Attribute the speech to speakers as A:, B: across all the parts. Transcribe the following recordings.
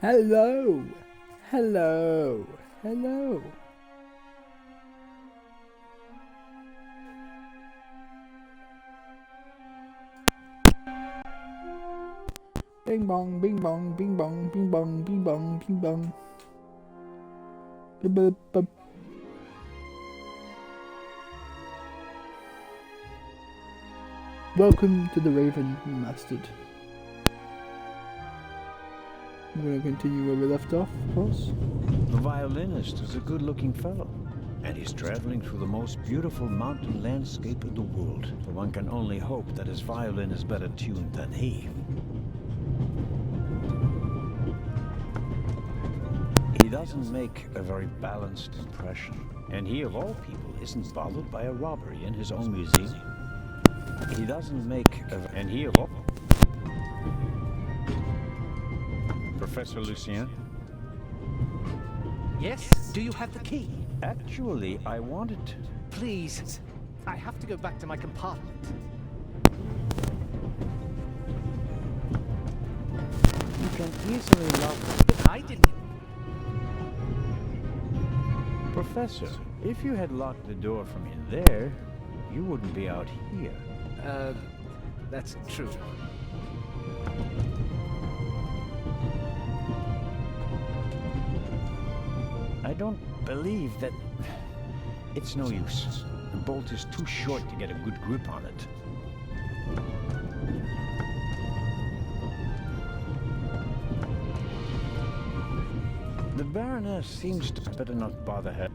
A: Hello, hello, hello. Bing bong, bing bong, bing bong, bing bong, bing bong, bing bong. Bup, bup. Welcome to the Raven Remastered. I'm going to continue where we left off, of course.
B: The violinist is a good-looking fellow, and he's traveling through the most beautiful mountain landscape in the world. For one can only hope that his violin is better tuned than he. He doesn't make a very balanced impression, and he, of all people, isn't bothered by a robbery in his own museum. He doesn't make and he of all... Professor Lucien?
C: Yes? Do you have the key?
B: Actually, I wanted...
C: Please. I have to go back to my compartment.
B: You can easily lock...
C: But I didn't...
B: Professor, if you had locked the door from in there, you wouldn't be out here.
C: That's true.
B: I don't believe that... It's no use. The bolt is too short to get a good grip on it. The Baroness seems to better not bother her.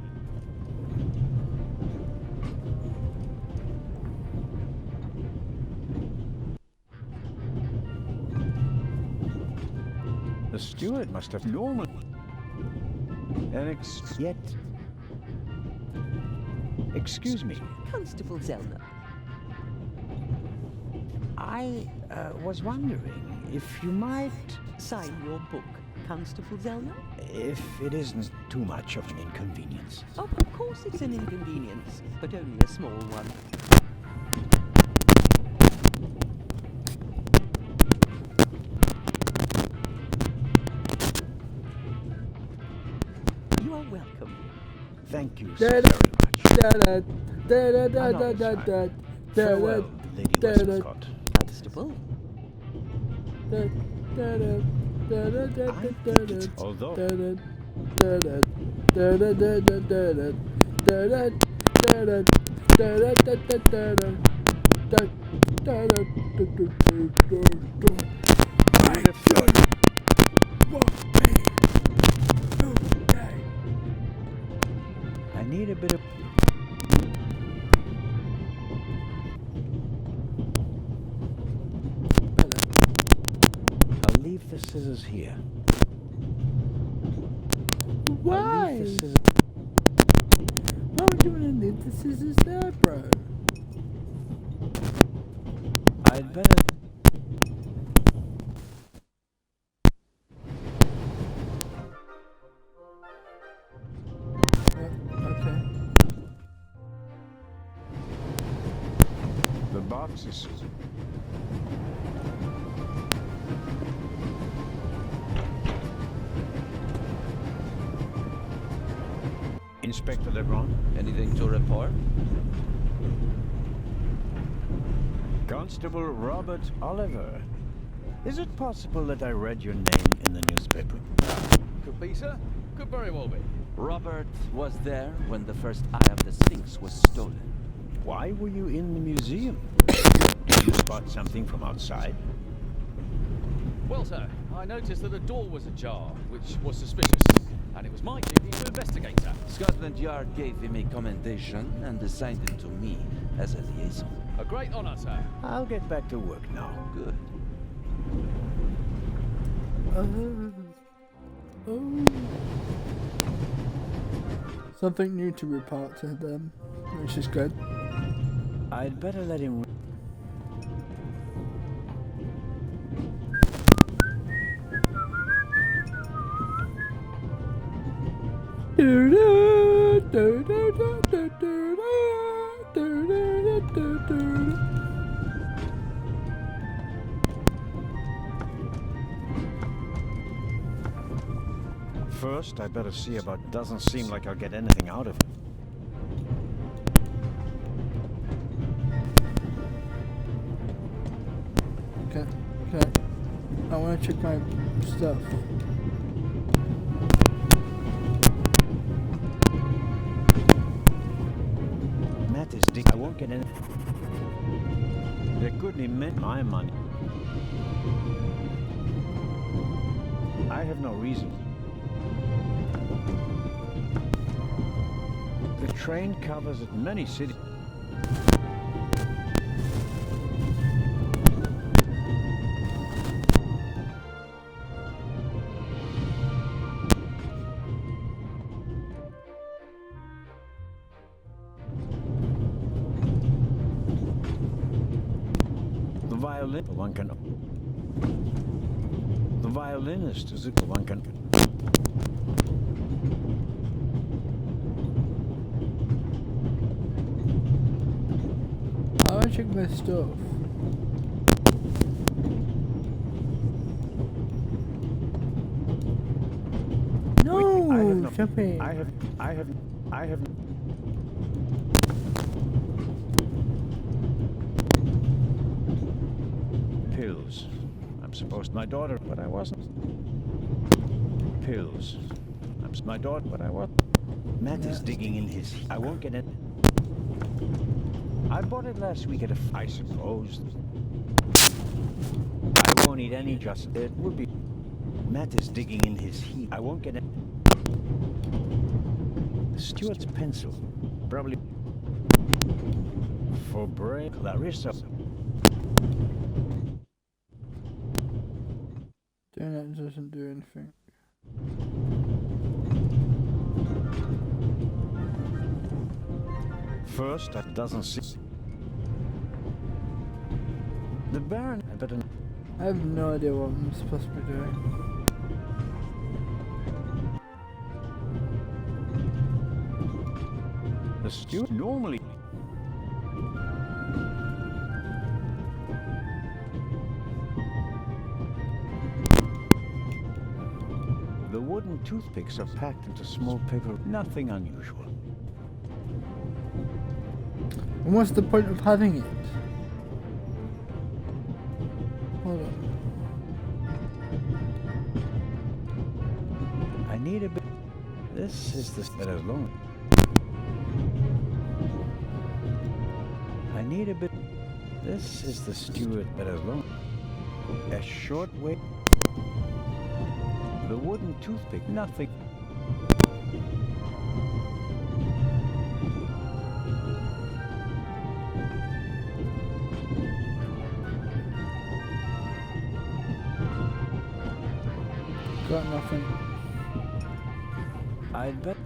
B: The steward must have normal... yet... Excuse me.
D: Constable Zellner.
B: I was wondering if you might...
D: Sign your book, Constable Zellner.
B: If it isn't too much of an inconvenience.
D: Oh, of course it's an inconvenience, but only a small one. You are welcome.
B: Thank you so very much. Farewell, Lady Westcott.
D: Constable.
B: Although... I need a bit of... I'll leave the scissors here.
A: Why?
B: I'll leave the scissors...
A: Why would you want to leave the scissors there, bro?
B: I'd better...
A: Okay.
B: The box is... Inspector Lebron?
E: Anything to report?
B: Constable Robert Oliver. Is it possible that I read your name in the newspaper?
E: Could be, sir. Could very well be. Robert was there when the first eye of the Sphinx was stolen.
B: Why were you in the museum? Did you spot something from outside?
F: Well, sir, I noticed that a door was ajar, which was suspicious. And it was my duty to investigate, sir.
E: Scotland Yard gave him a commendation and assigned him to me as a liaison.
F: A great honor, sir.
B: I'll get back to work now.
E: Good.
A: Something new to report to them, which is good.
B: I'd better let him. First, I better see about. Doesn't seem like I'll get anything out of it.
A: Okay. I want to check my stuff.
B: Matt is I won't get any. They couldn't even my money. I have no reason. The train covers at many cities. The violin, one can. The violinist is a one can.
A: I want to check my stuff. No,
B: I have no.
A: jumping.
B: I have. Pills. I'm supposed my daughter, but I wasn't. Pills. I'm my daughter, but I was. Matt is digging in his. I won't get it. I bought it last week at a. I suppose. I won't eat any. Just it would be. Matt is digging in his heat. I won't get it. Stuart's pencil. Probably. For Bray, Clarissa.
A: Doing that doesn't do anything.
B: First, that doesn't see. The Baron. I better.
A: I have no idea what I'm supposed to be doing.
B: The steward normally. The wooden toothpicks are packed into small paper. Nothing unusual.
A: And what's the point of having it? Hold on.
B: I need a bit. This is the better long. I need a bit. This is the steward better long. A short way. The wooden toothpick. Nothing.
A: Got nothing.
B: I'd bet.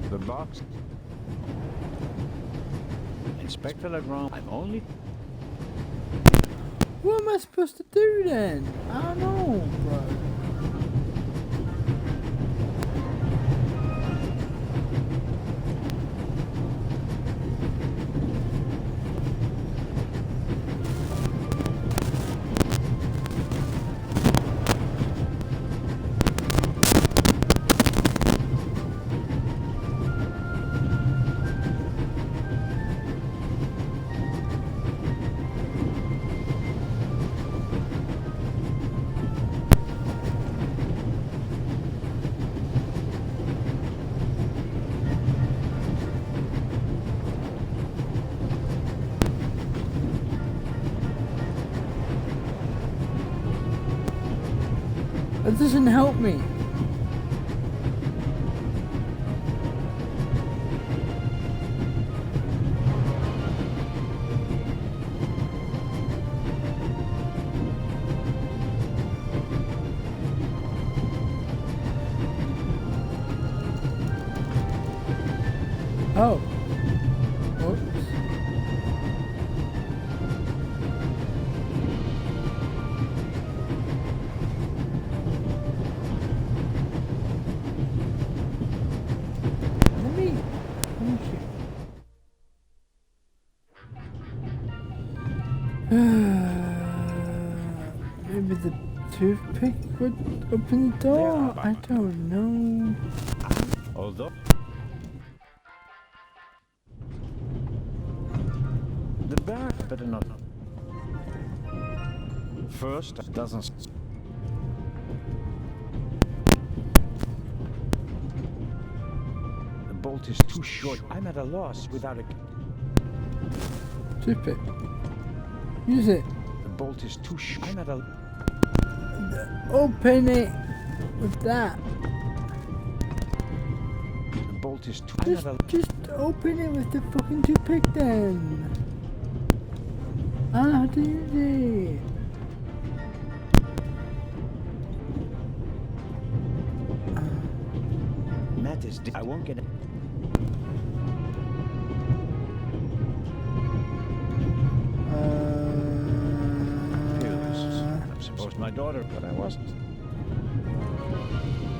B: The box. Inspector Legrand, I'm only.
A: What am I supposed to do then? I don't know, bro. That doesn't help me. Oh. Oops. Let me maybe the toothpick would open the door? I don't know.
B: Although the bear better not. First, it doesn't. The bolt is too short. I'm at a loss without a.
A: Toothpick. Use it.
B: The bolt is too short. I'm at a.
A: Open it with that.
B: The bolt is too. I'm at a.
A: Just open it with the fucking toothpick then. How do you use it?
B: Matt is. I won't get it. I'm supposed my daughter, but I wasn't.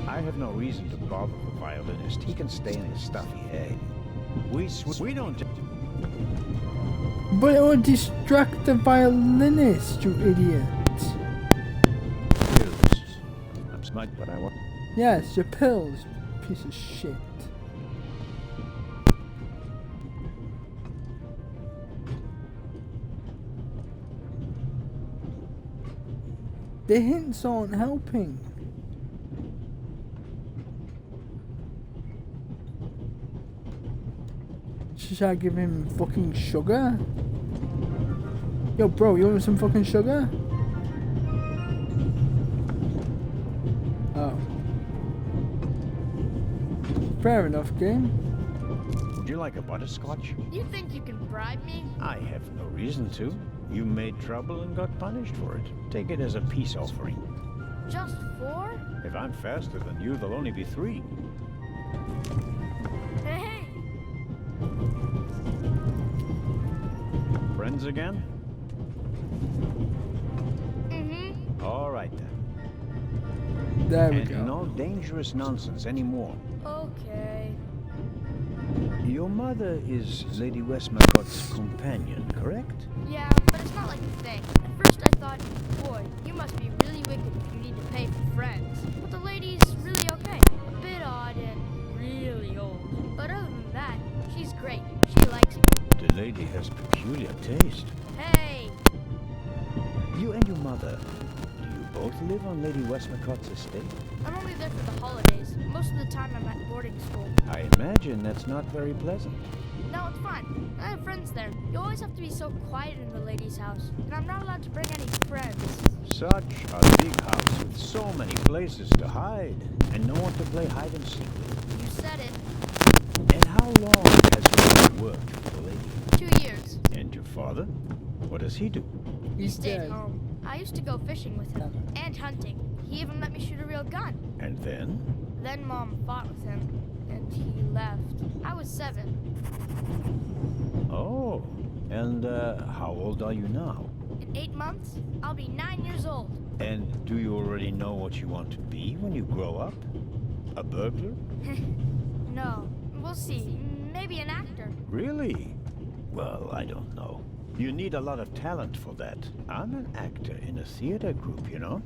B: I have no reason to bother the violinist. He can stay in his stuffy hay. We don't.
A: But it will distract the violinist, you idiot.
B: I'm smart, but I want.
A: Yes, your pills, piece of shit. The hints aren't helping. Should I give him fucking sugar? Yo, bro, you want some fucking sugar? Oh. Fair enough, game.
B: Would you like a butterscotch?
G: You think you can bribe me?
B: I have no reason to. You made trouble and got punished for it. Take it as a peace offering.
G: Just 4?
B: If I'm faster than you, there'll only be 3.
G: Hey!
B: Friends again?
G: Mm-hmm.
B: All right then.
A: There we
B: And
A: go.
B: no dangerous nonsense anymore.
G: Okay.
B: Your mother is Lady Westmacott's companion, correct?
G: Yeah, but it's not like you think. At first I thought, boy, you must be really wicked if you need to pay for friends. But the lady's really okay. A bit odd and really old. But other than that, she's great. She likes me.
B: The lady has peculiar taste.
G: Hey!
B: You and your mother, do you both live on Lady Westmacott's estate?
G: I'm only there for the holidays. Most of the time I'm at boarding school.
B: I imagine that's not very pleasant.
G: No, it's fine. I have friends there. You always have to be so quiet in the lady's house. And I'm not allowed to bring any friends.
B: Such a big house with so many places to hide, and no one to play hide and seek with.
G: You said it.
B: And how long has you worked for the lady?
G: 2 years.
B: And your father? What does he do?
G: He
A: He's
G: stayed
A: dead.
G: home. I used to go fishing with him. And hunting. He even let me shoot a real gun.
B: And then?
G: Then Mom fought with him. And he left. I was 7.
B: Oh, and how old are you now?
G: In 8 months, I'll be 9 years old.
B: And do you already know what you want to be when you grow up? A burglar?
G: No. We'll see. Maybe an actor.
B: Really? Well, I don't know. You need a lot of talent for that. I'm an actor in a theater group, you know?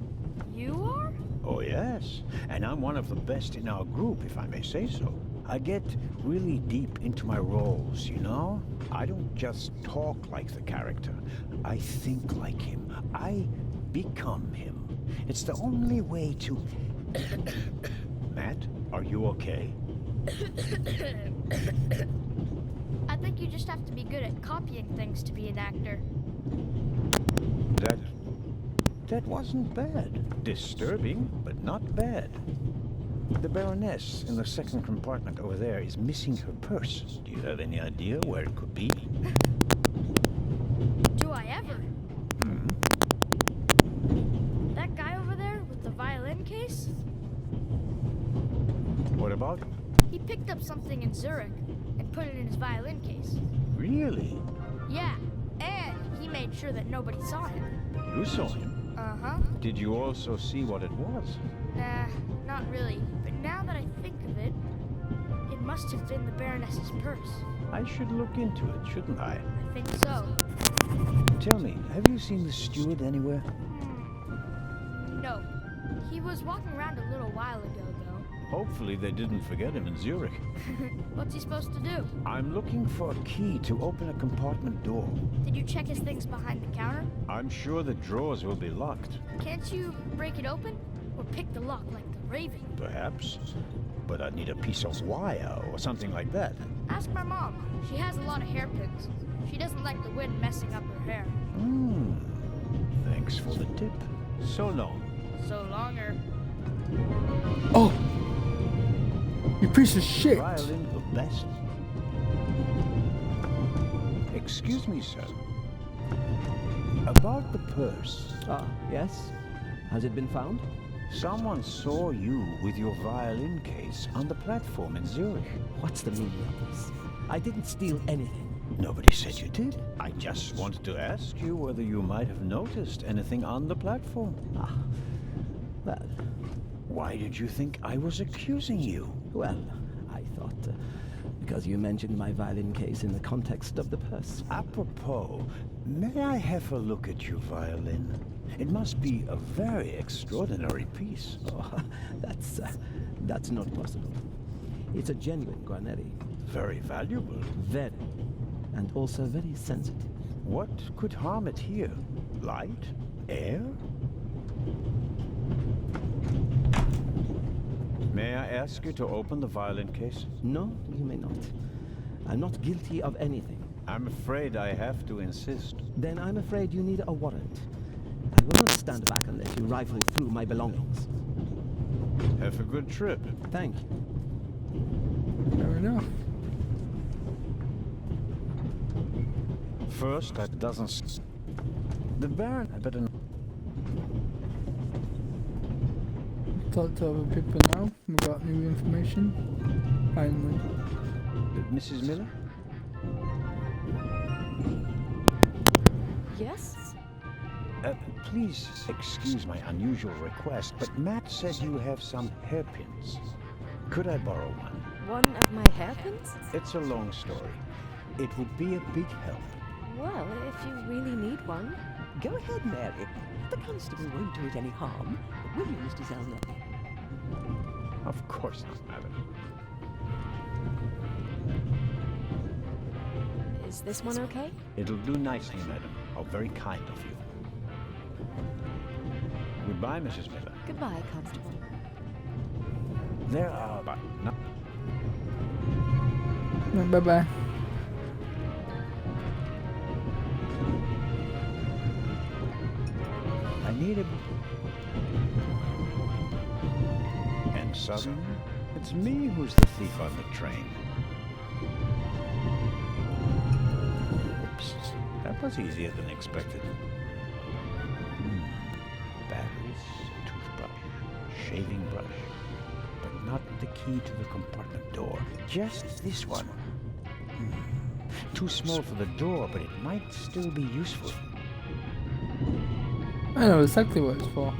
G: You are?
B: Oh, yes. And I'm one of the best in our group, if I may say so. I get really deep into my roles, you know? I don't just talk like the character. I think like him. I become him. It's the only way to... Matt, are you okay?
G: I think you just have to be good at copying things to be an actor.
B: That wasn't bad. Disturbing, but not bad. The Baroness in the second compartment over there is missing her purse. Do you have any idea where it could be?
G: Do I ever? That guy over there with the violin case?
B: What about?
G: He picked up something in Zurich, and and put it in his violin case.
B: Really?
G: Yeah, and he made sure that nobody saw him.
B: You saw him?
G: Uh-huh.
B: Did you also see what it was?
G: Nah, not really. But now that I think of it, it must have been the Baroness's purse.
B: I should look into it, shouldn't I?
G: I think so.
B: Tell me, have you seen the steward anywhere?
G: No. He was walking around a little while ago, though.
B: Hopefully they didn't forget him in Zurich.
G: What's he supposed to do?
B: I'm looking for a key to open a compartment door.
G: Did you check his things behind the counter?
B: I'm sure the drawers will be locked.
G: Can't you break it open? Or pick the lock like the Raven?
B: Perhaps. But I'd need a piece of wire or something like that.
G: Ask my mom. She has a lot of hairpins. She doesn't like the wind messing up her hair.
B: Thanks for the tip. So long.
G: So longer.
A: Oh! You piece of shit!
B: Violin the best. Excuse me, sir. About the purse.
D: Ah, yes? Has it been found?
B: Someone saw you with your violin case on the platform in Zurich.
D: What's the meaning of this? I didn't steal anything.
B: Nobody said you did. I just wanted to ask you whether you might have noticed anything on the platform.
D: Ah, well,
B: Why did you think I was accusing you?
D: well, I thought because you mentioned my violin case in the context of the purse.
B: Apropos, may I have a look at your violin? It must be a very extraordinary piece.
D: Oh, that's not possible. It's a genuine Guarneri.
B: Very valuable.
D: Very. And also very sensitive.
B: What could harm it here? Light? Air? May I ask you to open the violin case?
D: No, you may not. I'm not guilty of anything.
B: I'm afraid I have to insist.
D: Then I'm afraid you need a warrant. I will not stand back and let you rifle through my belongings.
B: Have a good trip.
D: Thank you.
A: Fair enough.
B: First, that doesn't... The Baron, I better...
A: Talk to other people now. We got new information. Finally.
B: Mrs. Miller?
H: Yes?
B: Please excuse my unusual request, but Matt said you have some hairpins. Could I borrow one?
H: One of my hairpins?
B: It's a long story. It would be a big help.
H: Well, if you really need one.
D: Go ahead, Mary. The constable won't do it any harm. Will you, Mr. Zellner?
B: Of course not, madam.
H: Is this one okay?
B: It'll do nicely, madam. How very kind of you. Goodbye, Mrs. Miller.
H: Goodbye, Constable.
B: There are but no...
A: Bye bye.
B: I need a... And suddenly, it's me who's the thief on the train. Oops. That was easier than expected. Batteries, toothbrush, shaving brush. But not the key to the compartment door. Just this one. Too small for the door, but it might still be useful.
A: I know exactly what it's for.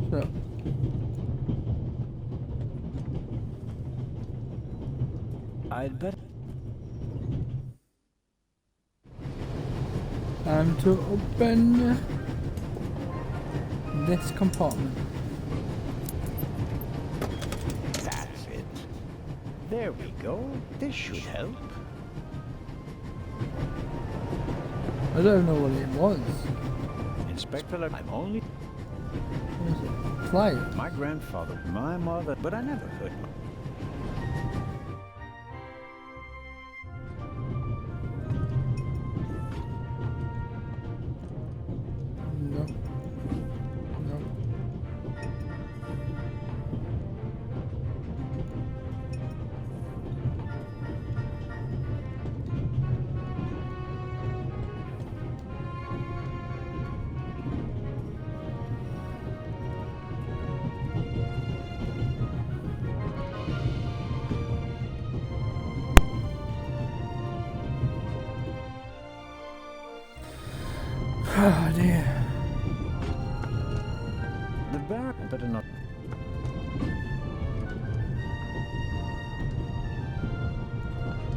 A: So.
B: I'd better...
A: Time to open this compartment.
B: That's it. There we go. This should help.
A: I don't know what it was.
B: Inspector, I'm only...
A: What is it? Fly.
B: My grandfather, my mother, but I never heard my...
A: No. No.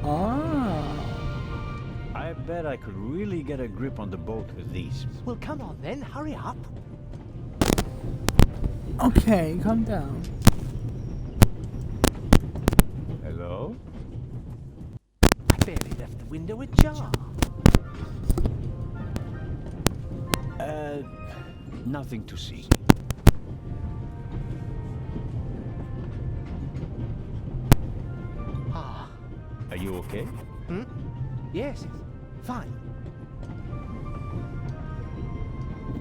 A: Ah.
B: I bet I could really get a grip on the boat with these.
C: Well, come on then, hurry up.
A: Okay, calm down.
B: Hello?
C: I barely left the window ajar.
B: Nothing to see.
C: Ah,
B: Are you okay?
C: yes, fine.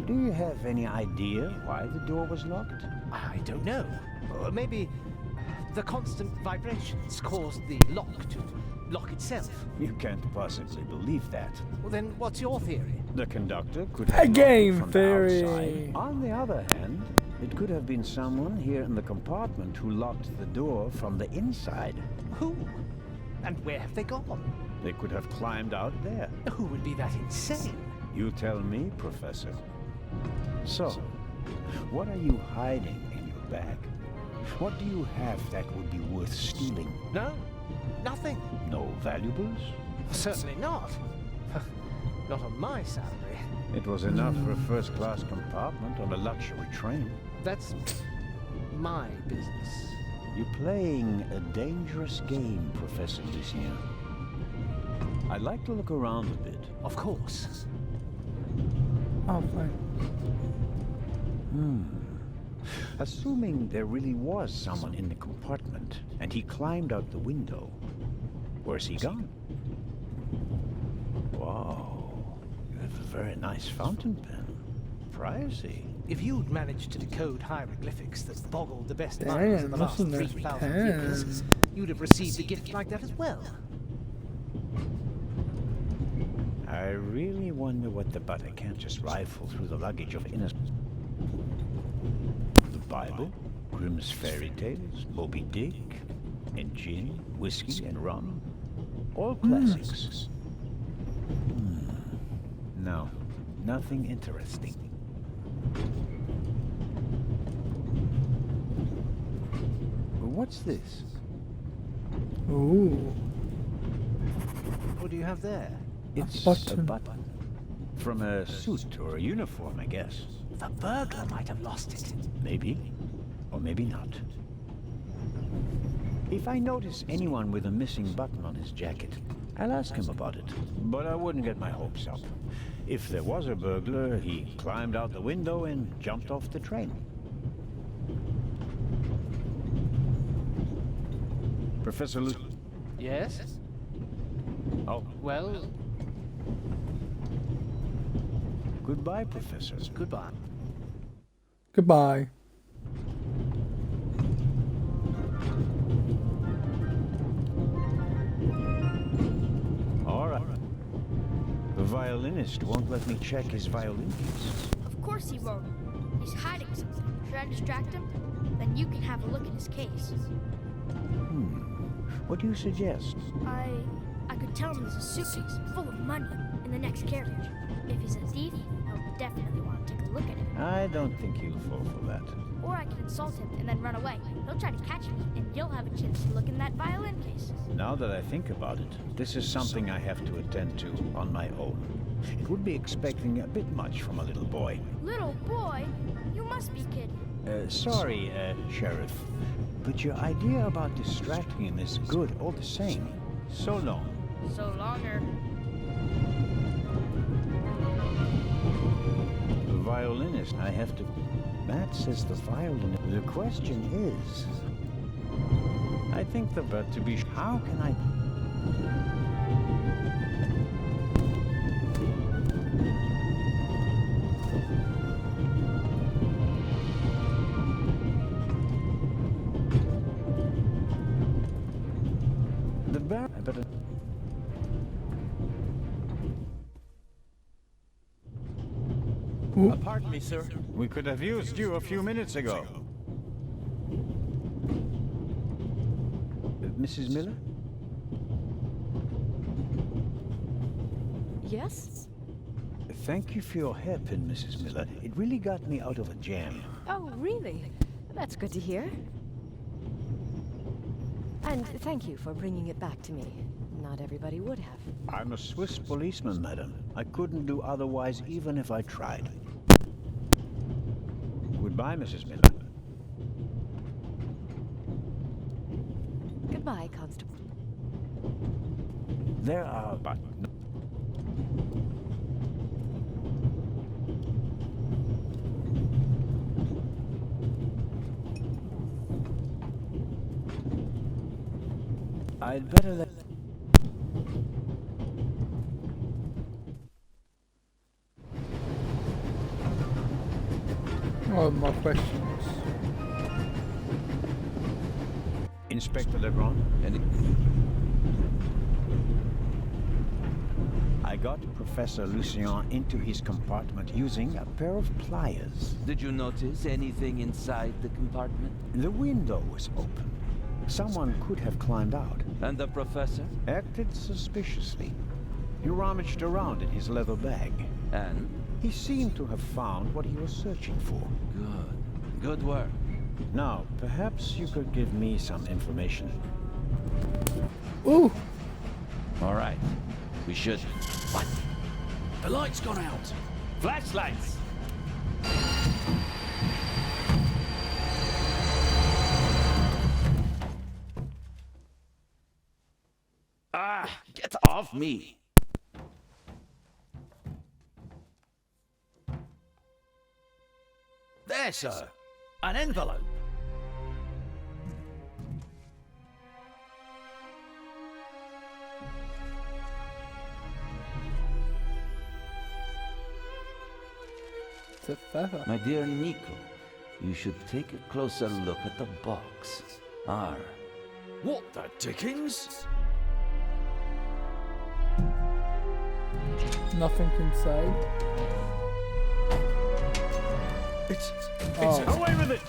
B: Do you have any idea why the door was locked?
C: I don't know. Or maybe the constant vibrations caused the lock to lock itself.
B: You can't possibly believe that.
C: Well, then what's your theory?
B: The conductor could have
A: A
B: locked
A: game
B: it from
A: theory.
B: the outside. On the other hand, it could have been someone here in the compartment who locked the door from the inside.
C: Who? And where have they gone?
B: They could have climbed out there.
C: Who would be that insane?
B: You tell me, Professor. So, what are you hiding in your bag? What do you have that would be worth stealing?
C: No, nothing.
B: No valuables?
C: Certainly not. Not on my salary.
B: It was enough for a first-class compartment on a luxury train.
C: That's my business.
B: You're playing a dangerous game, Professor Lucien. I'd like to look around a bit.
C: Of course.
A: Oh, fine.
B: Assuming there really was someone in the compartment, and he climbed out the window, where's he gone? Wow, you have a very nice fountain pen. Privacy.
C: If you'd managed to decode hieroglyphics that boggled the best minds of
A: Damn,
C: the
A: that's
C: last
A: a nice
C: 3,000 years,
A: pen.
C: you'd have received a gift like that as well.
B: I really wonder what the butter can't just rifle through the luggage of innocent. The Bible, Grimm's fairy tales, Moby Dick, and gin, whiskey, and rum. All classics. No, nothing interesting. What's this?
A: Ooh.
C: What do you have there?
B: It's
A: button.
B: a button. From a suit or a uniform, I guess.
C: The burglar might have lost it.
B: Maybe, or maybe not. If I notice anyone with a missing button on his jacket, I'll ask him about it. But I wouldn't get my hopes up. If there was a burglar, he climbed out the window and jumped off the train. Professor Lu...
C: Yes?
B: Oh,
C: Well,
B: goodbye, Professor.
C: goodbye.
A: Goodbye.
B: All right. The violinist won't let me check his violin case.
G: Of course he won't. He's hiding something. Should I distract him? Then you can have a look at his case.
B: What do you suggest?
G: I could tell him there's a suitcase full of money in the next carriage. If he's a thief, I'll definitely want to take a look at it.
B: I don't think he'll fall for that.
G: Or I can insult him and then run away. He'll try to catch me, and you'll have a chance to look in that violin case.
B: Now that I think about it, this is something I have to attend to on my own. It would be expecting a bit much from a little boy.
G: Little boy, you must be kidding.
B: Sorry, Sheriff, but your idea about distracting him is good all the same. So long.
G: So longer.
B: The violinist, I have to... Matt says the violinist... The question is... I think the but to be... How can I... The bar... I better...
E: Pardon me, sir.
B: We could have used you a few minutes ago. Mrs. Miller?
H: Yes?
B: Thank you for your hairpin, Mrs. Miller. It really got me out of a jam.
H: Oh, really? That's good to hear. And thank you for bringing it back to me. not everybody would have.
B: I'm a Swiss policeman, madam. I couldn't do otherwise even if I tried. Goodbye, Mrs. Miller.
H: Goodbye, Constable.
B: There are but... I'd better let...
A: Oh, my questions.
B: Inspector Legrand? I got Professor Lucien into his compartment using a pair of pliers.
E: Did you notice anything inside the compartment?
B: The window was open. Someone could have climbed out.
E: And the professor?
B: Acted suspiciously. He rummaged around in his leather bag.
E: And?
B: He seemed to have found what he was searching for.
E: Good. Good work.
B: Now, perhaps you could give me some information.
A: Ooh!
E: All right. We should...
F: What? The light's gone out.
E: Flashlights! Ah! Get off me!
F: There, sir. An envelope.
A: It's a feather.
E: My dear Nico, you should take a closer look at the box. R.
F: What the dickens?
A: Nothing can say.
F: It's
A: Oh.
B: Away with it!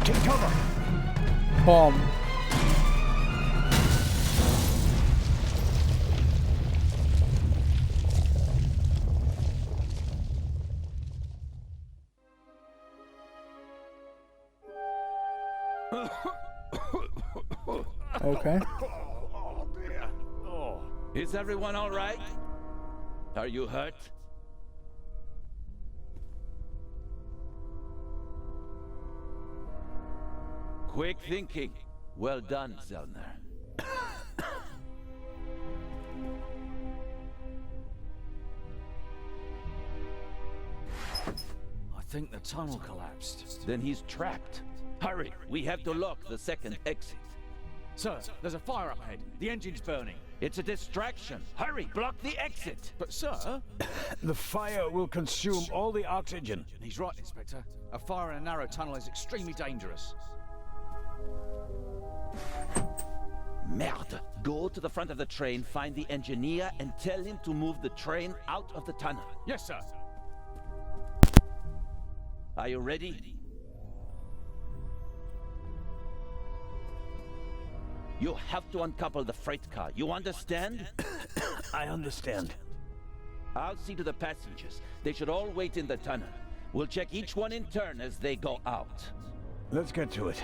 B: Take cover!
A: Bomb. Okay.
B: Oh, dear. Oh.
E: Is everyone all right? Are you hurt? Quick thinking. Well done, Zellner.
F: I think the tunnel collapsed.
E: Then he's trapped. Hurry, we have to lock the second exit.
F: Sir, there's a fire up ahead. The engine's burning.
E: It's a distraction. Hurry, block the exit.
F: But sir...
B: The fire will consume all the oxygen.
F: He's right, Inspector. A fire in a narrow tunnel is extremely dangerous.
E: Merde. Go to the front of the train, find the engineer, and tell him to move the train out of the tunnel.
F: Yes, sir.
E: Are you ready? You have to uncouple the freight car. You understand?
B: I understand.
E: I'll see to the passengers. They should all wait in the tunnel. We'll check each one in turn as they go out.
B: Let's get to it.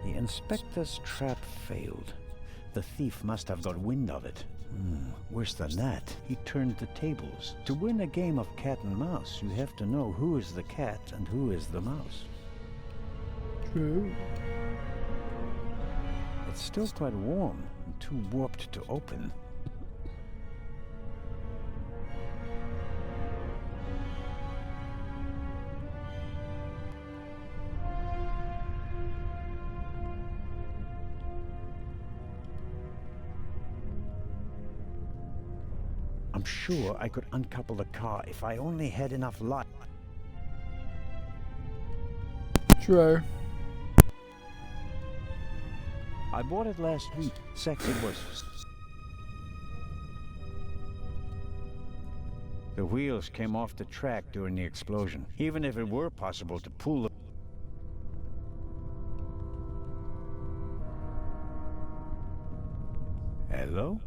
B: The inspector's trap failed. The thief must have got wind of it. Worse than that, he turned the tables. To win a game of cat and mouse, you have to know who is the cat and who is the mouse.
A: True.
B: It's still quite warm and too warped to open. I'm sure I could uncouple the car if I only had enough light.
A: True.
B: I bought it last week. It was... The wheels came off the track during the explosion. Even if it were possible to pull the... Hello?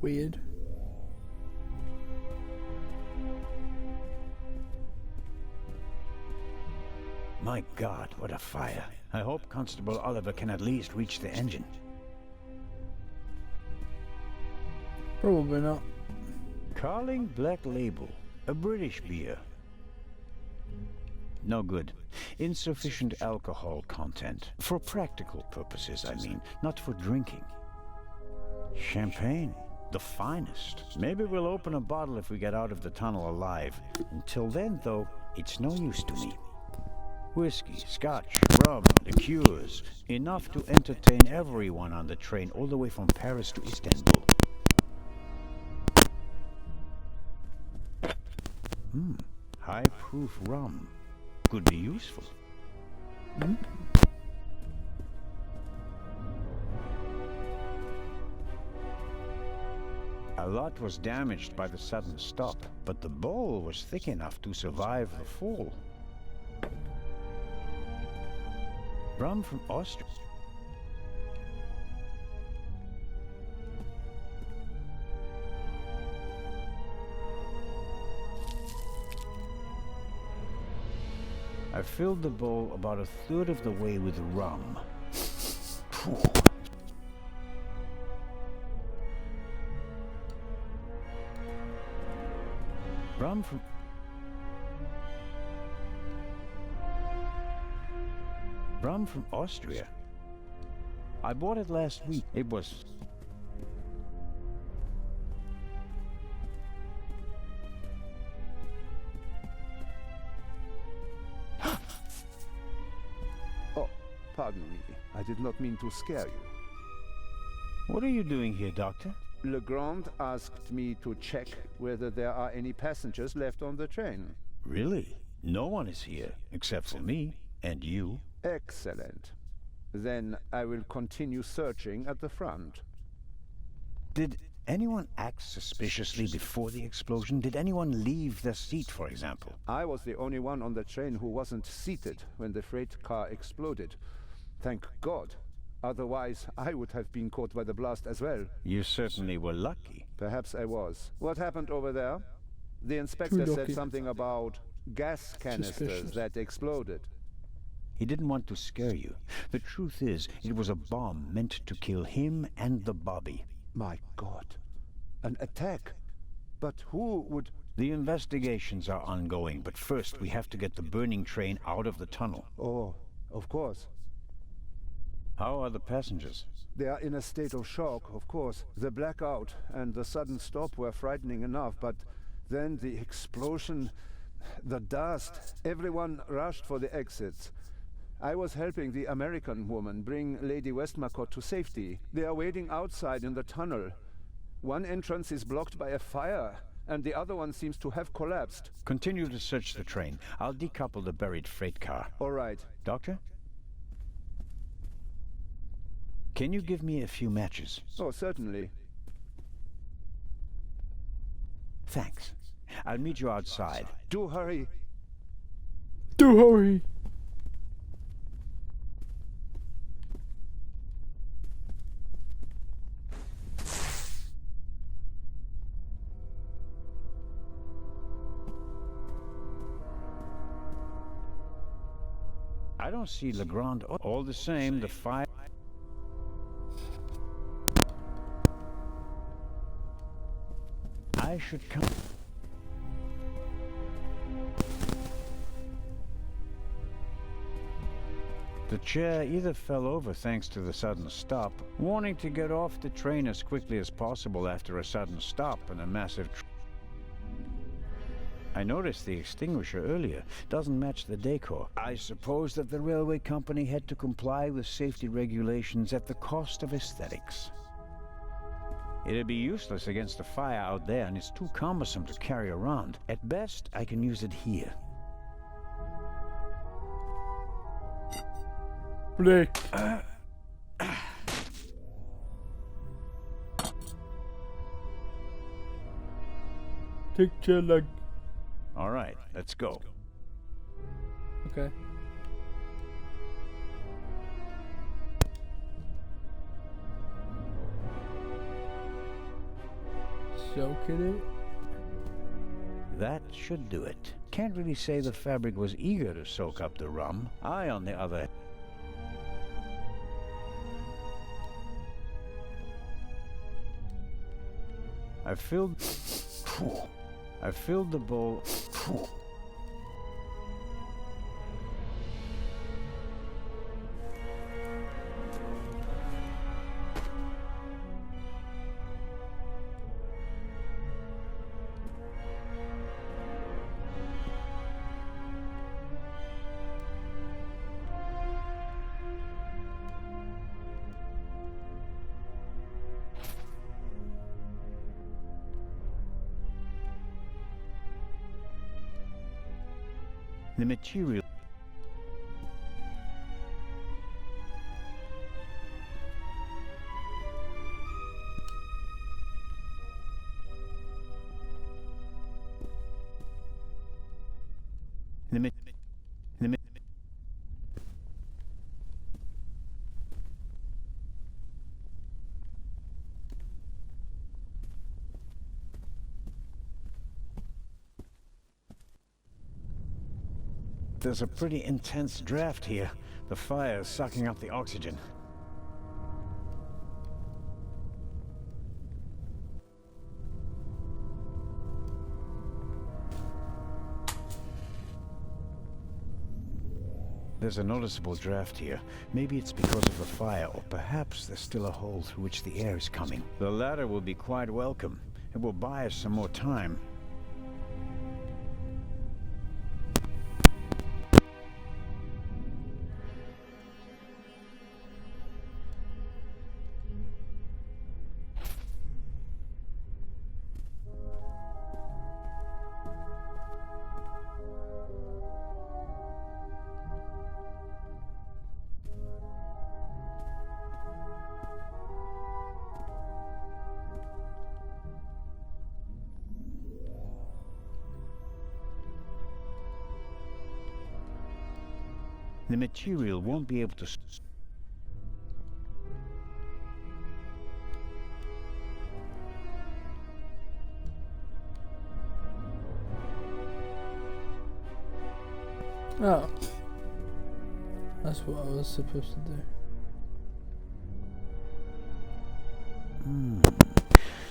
A: Weird.
B: My God, what a fire. I hope Constable Oliver can at least reach the engine.
A: Probably not.
B: Carling Black Label, a British beer. No good. Insufficient alcohol content. For practical purposes, I mean, not for drinking. Champagne, the finest. Maybe we'll open a bottle if we get out of the tunnel alive. Until then, though, it's no use to me. Whiskey, scotch, rum, liqueurs, enough to entertain everyone on the train all the way from Paris to Istanbul. High-proof rum. Could be useful. A lot was damaged by the sudden stop, but the bowl was thick enough to survive the fall. Rum from Austria. I filled the bowl about a third of the way with rum. Phew. Rum from Austria. I bought it last week. It was...
I: Oh, pardon me. I did not mean to scare you.
B: What are you doing here, Doctor?
I: Legrand asked me to check whether there are any passengers left on the train.
B: Really? No one is here, except for me and you.
I: Excellent. Then I will continue searching at the front.
B: Did anyone act suspiciously before the explosion? Did anyone leave their seat, for example?
I: I was the only one on the train who wasn't seated when the freight car exploded. Thank God. Otherwise, I would have been caught by the blast as well.
B: You certainly were lucky.
I: Perhaps I was. What happened over there? The inspector said something about gas canisters that exploded.
B: He didn't want to scare you. The truth is, it was a bomb meant to kill him and the Bobby.
I: My God. An attack? But who would...
B: The investigations are ongoing, but first we have to get the burning train out of the tunnel.
I: Oh, of course.
B: How are the passengers?
I: They are in a state of shock, of course. The blackout and the sudden stop were frightening enough, but then the explosion, the dust, everyone rushed for the exits. I was helping the American woman bring Lady Westmacott to safety. They are waiting outside in the tunnel. One entrance is blocked by a fire, and the other one seems to have collapsed.
B: Continue to search the train. I'll decouple the buried freight car.
I: All right.
B: Doctor? Can you give me a few matches?
I: Oh, certainly.
B: Thanks. I'll meet you outside.
I: Do hurry.
A: Do hurry.
B: I don't see Legrand. All the same, the fire... I should come... The chair either fell over thanks to the sudden stop, wanting to get off the train as quickly as possible after a sudden stop and a massive... I noticed the extinguisher earlier. Doesn't match the decor. I suppose that the railway company had to comply with safety regulations at the cost of aesthetics. It'd be useless against the fire out there, and it's too cumbersome to carry around. At best, I can use it here.
A: Break. Take your leg.
B: All right, let's go.
A: Okay. soaking it.
B: That should do it. Can't really say the fabric was eager to soak up the rum. I, on the other hand, I filled the bowl. The material. There's a pretty intense draft here. The fire is sucking up the oxygen. There's a noticeable draft here. Maybe it's because of the fire, or perhaps there's still a hole through which the air is coming. The latter will be quite welcome. It will buy us some more time. The material won't be able to...
A: Oh. That's what I was supposed to do.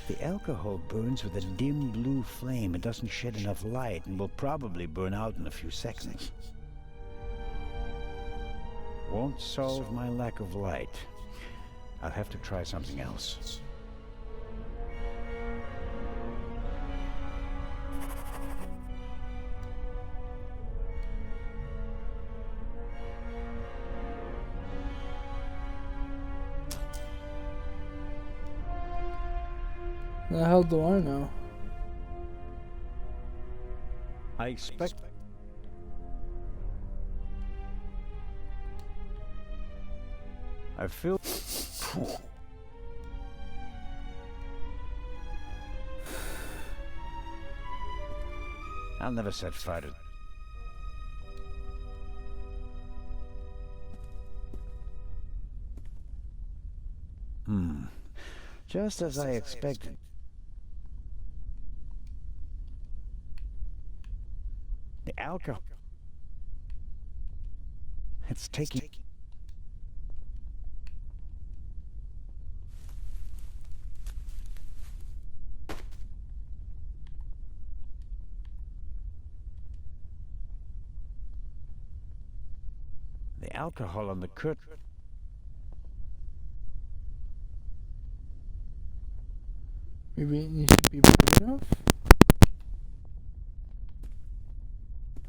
B: The alcohol burns with a dim blue flame. It doesn't shed enough light and will probably burn out in a few seconds. Won't solve my lack of light. I'll have to try something else.
A: The hell do I know?
B: I expect... I feel... I'll never set fire to... Just as I expected. The alcohol... It's taking... The alcohol on the curtain...
A: Maybe it needs to be big enough?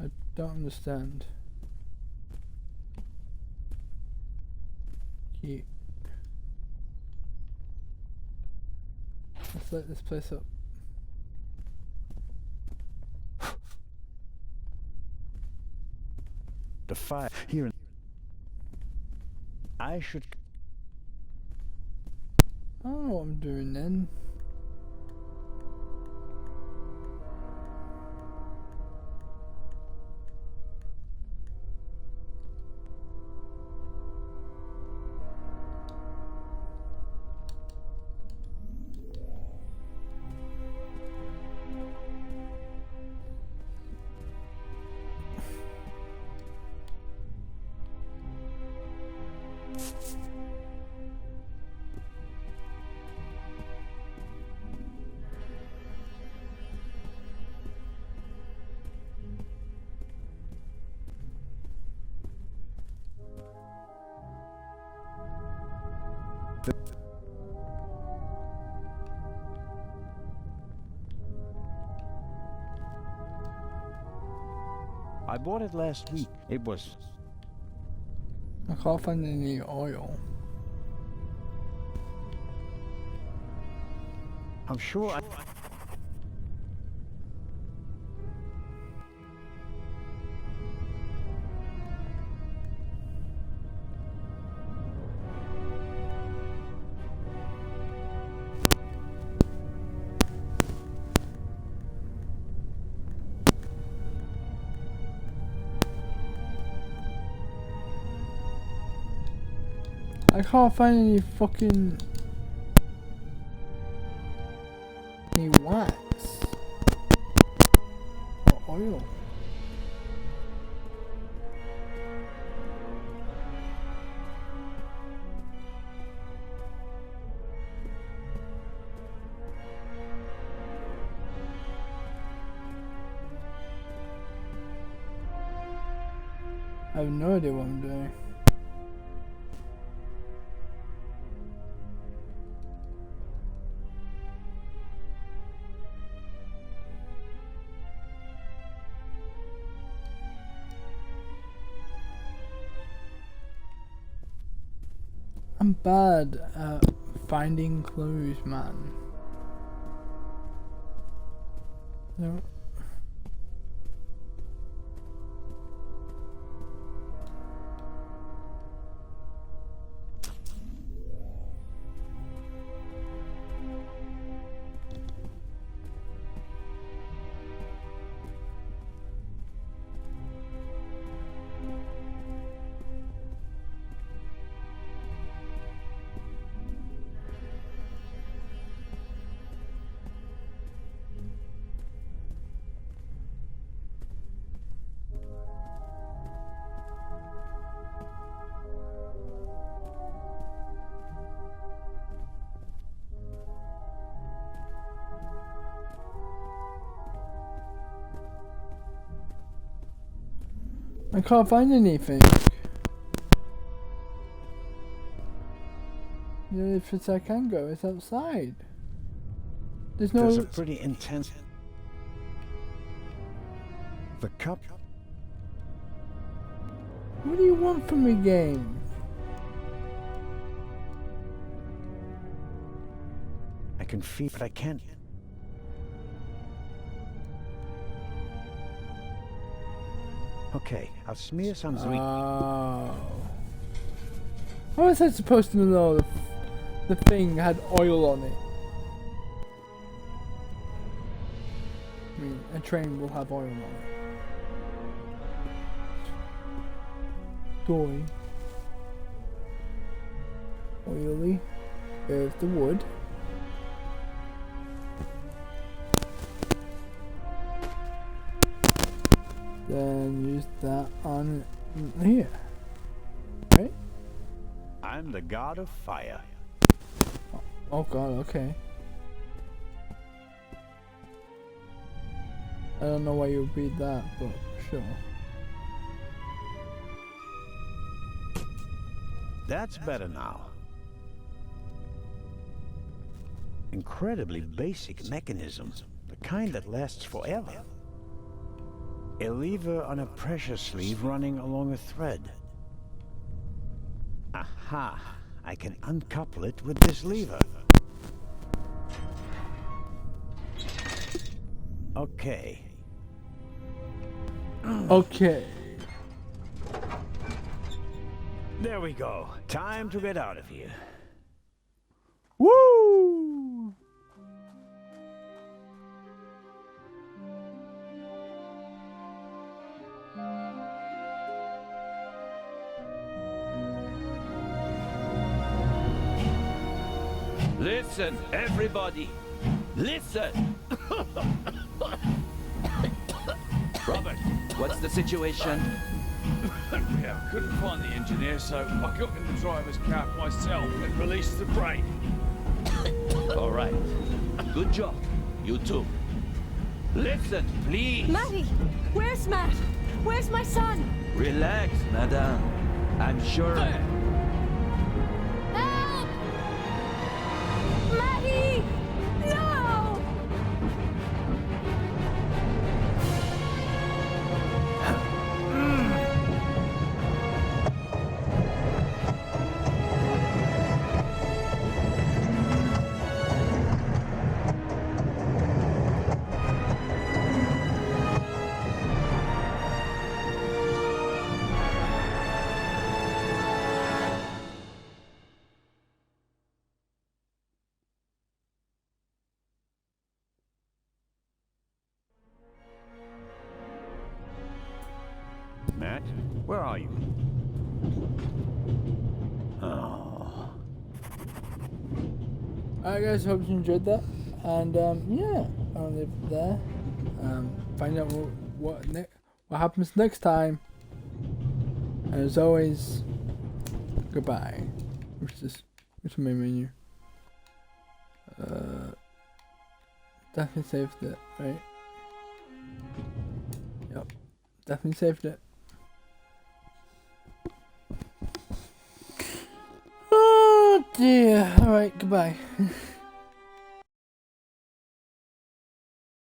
A: I don't understand. Cute. Let's light this place up.
B: The fire here. I should...
A: I don't know what I'm doing then.
B: I bought it last week. It was...
A: I can't find any oil.
B: I'm sure I...
A: I can't find any fucking... any wax. Or oil. I have no idea what I'm doing. I'm bad at finding clues, man. No. I can't find anything. The only place I can go is outside. There's no...
B: There's a pretty intense... The cup...
A: What do you want from me, game?
B: I can feel, but I can't... Okay, I'll smear some
A: Oh. How was I supposed to know the thing had oil on it? I mean, a train will have oil on it. Toy. Oily. There's the wood. Then use that on here. Right?
B: I'm the god of fire.
A: Oh god, okay. I don't know why you would beat that, but sure.
B: That's better now. Incredibly basic mechanism. The kind that lasts forever. A lever on a pressure sleeve running along a thread. Aha! I can uncouple it with this lever. Okay.
A: Okay.
B: There we go. Time to get out of here.
A: Woo!
E: Listen, everybody. Listen. Robert, what's the situation?
F: Yeah, I couldn't find the engineer, so I got in the driver's cab myself and released the brake.
E: All right. Good job. You too. Listen, please.
H: Matty! Where's Matt? Where's my son?
E: Relax, madame. I'm sure.
H: Help! Matty! No!
B: Matt, where are you? Oh.
A: Alright guys, hope you enjoyed that. And yeah, I'll leave it there. Find out what happens next time. And as always, goodbye. Which my menu? Definitely saved it, right? Yep, definitely saved it. Oh dear. Alright, goodbye.